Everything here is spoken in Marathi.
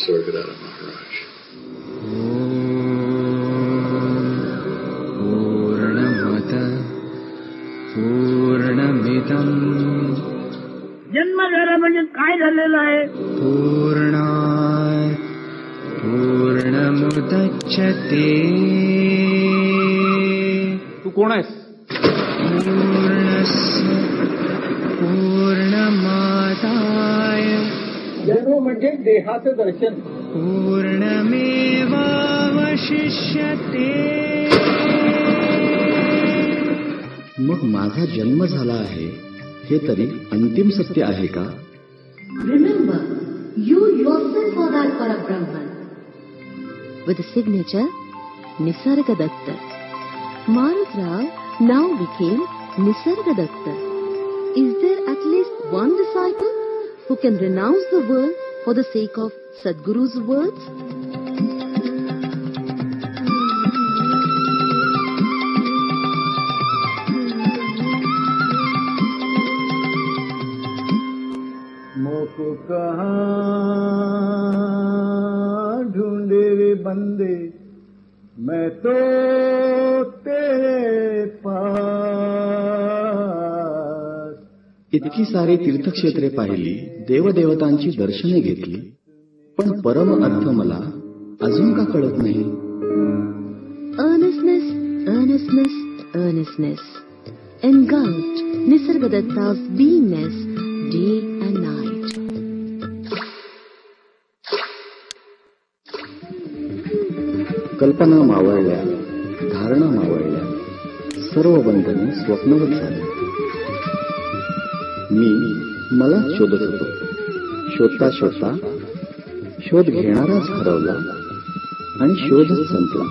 Nisargadatta Maharaj. Purnamata Purnamidam. जन्म झाला म्हणजे काय झालेलं आहे? पूर्णात् पूर्णमुदच्यते. तू कोण आहेस? पूर्णस्य पूर्णमादाय जन्म म्हणजे देहाचं दर्शन. पूर्णमेवावशिष्यते. मग माझा जन्म झाला आहे हे तरी अंतिम सत्य आहे का? Remember, you yourself are that Parabrahman. With the signature Nisargadatta, Marut Rao now became Nisargadatta. Is there at least one disciple who can renounce the world for the sake of Sadguru's words? मोको कहाँ ढूंढे रे बंदे, मैं तो तेरे पास. इतकी सारी तीर्थक्षेत्रे पाहिली, देवदेवतांची दर्शने घेतली, पण परम अर्थ मला अजून का कळत नाही? Earnestness, earnestness, earnestness engulfed Nisargadatta's beingness day and night. कल्पना मावळल्या, धारणा मावळल्या, सर्व बंधने स्वप्नवत झाली. मी मला शोधत होतो. शोधता शोधता शोध घेणाराच हरवला आणि शोधच संपला.